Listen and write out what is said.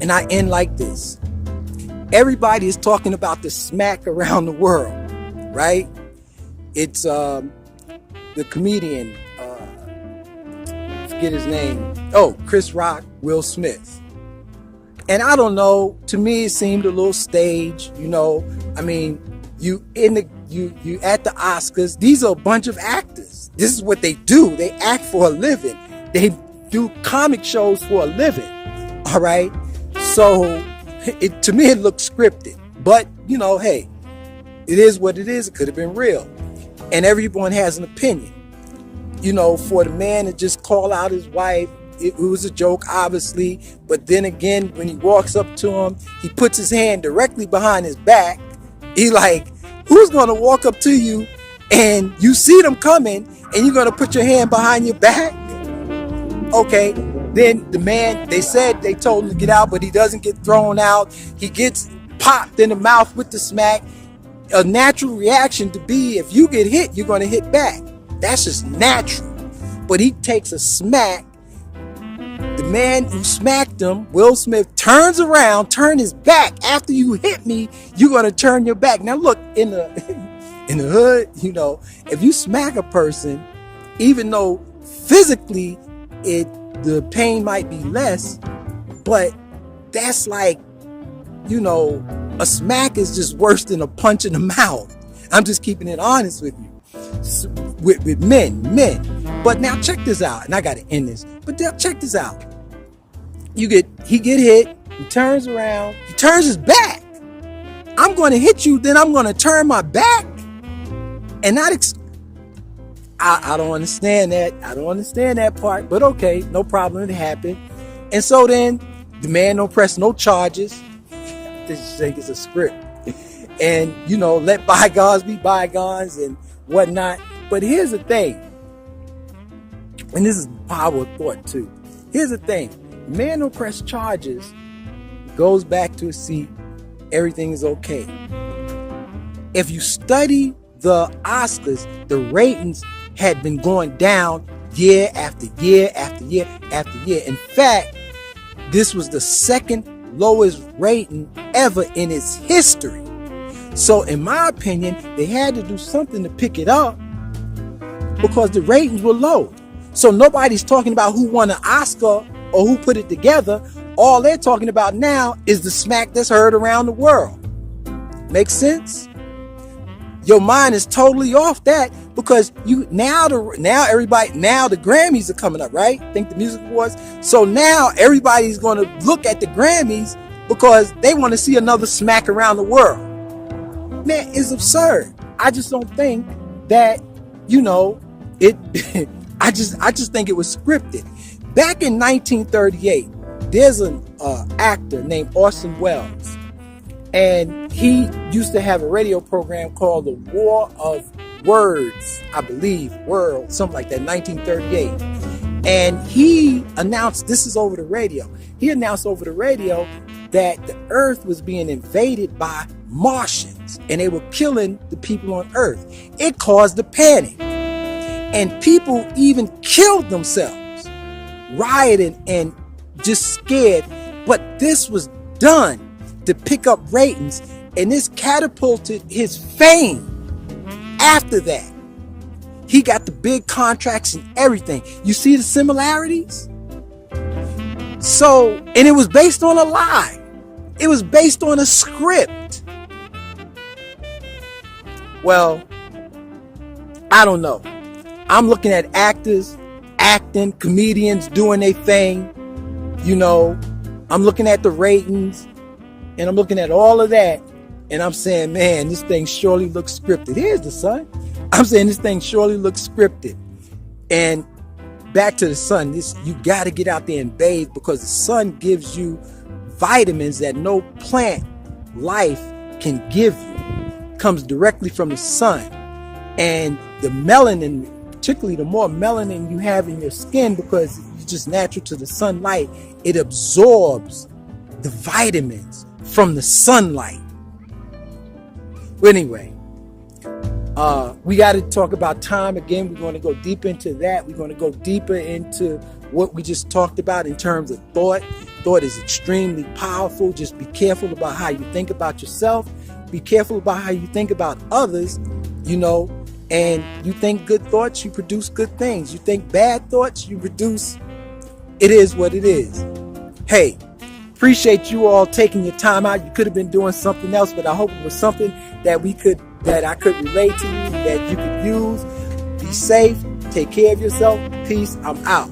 And I end like this. Everybody is talking about the smack around the world, right? It's the comedian, forget his name. Oh, Chris Rock, Will Smith. And I don't know, to me it seemed a little staged, you know. I mean, you at the Oscars, these are a bunch of actors. This is what they do. They act for a living. They do comic shows for a living. All right. So to me it looked scripted. But, you know, hey, it is what it is. It could have been real. And everyone has an opinion. You know, for the man to just call out his wife, it was a joke, obviously. But then again, when he walks up to him, he puts his hand directly behind his back. He like, who's going to walk up to you and you see them coming and you're going to put your hand behind your back? Okay. Then the man, they told him to get out, but he doesn't get thrown out. He gets popped in the mouth with the smack. A natural reaction to be, if you get hit, you're going to hit back. That's just natural. But he takes a smack. The man who smacked him, Will Smith, turns around, turn his back. After you hit me, you're going to turn your back. Now look, in the hood, you know, if you smack a person, even though physically the pain might be less, but that's like, you know, a smack is just worse than a punch in the mouth. I'm just keeping it honest with you. With men. But now check this out, and I got to end this. But check this out. He get hit. He turns around. He turns his back. I'm going to hit you. Then I'm going to turn my back. And I don't understand that. I don't understand that part. But okay, no problem. It happened. And so then the man don't press no charges. I just think it's a script. And, you know, let bygones be bygones and whatnot. But here's the thing. And this is power of thought too. Here's the thing. Man don't press charges, goes back to his seat, everything is okay. If you study the Oscars, the ratings had been going down year after year after year after year. In fact, this was the second lowest rating ever in its history. So in my opinion, they had to do something to pick it up because the ratings were low. So nobody's talking about who won an Oscar or who put it together. All they're talking about now is the smack that's heard around the world. Makes sense? Your mind is totally off that because the Grammys are coming up, right? I think the Music Awards. So now everybody's going to look at the Grammys because they want to see another smack around the world. Man, it's absurd. I just don't think that, you know, it. I just think it was scripted. Back in 1938, there's an actor named Orson Welles, and he used to have a radio program called The War of Words, I believe, World, something like that, 1938. And he announced, this is over the radio, he announced over the radio that the earth was being invaded by Martians and they were killing the people on earth. It caused a panic. And people even killed themselves, rioting and just scared. But this was done to pick up ratings, and this catapulted his fame. After that, he got the big contracts and everything. You see the similarities? So, and it was based on a lie. It was based on a script. Well, I don't know. I'm looking at actors, acting, comedians doing their thing. You know, I'm looking at the ratings and I'm looking at all of that. And I'm saying, man, this thing surely looks scripted. Here's the sun. I'm saying this thing surely looks scripted. And back to the sun, you got to get out there and bathe because the sun gives you vitamins that no plant life can give you. Comes directly from the sun. And the melanin, particularly the more melanin you have in your skin, because it's just natural to the sunlight, it absorbs the vitamins from the sunlight. But anyway, we got to talk about time again. We're going to go deep into that. We're going to go deeper into what we just talked about in terms of thought. thought is extremely powerful. Just be careful about how you think about yourself. Be careful about how you think about others, you know, and you think good thoughts, you produce good things. You think bad thoughts, you produce, it is what it is. Hey, appreciate you all taking your time out. You could have been doing something else, but I hope it was something that I could relate to you, that you could use. Be safe. Take care of yourself. Peace. I'm out.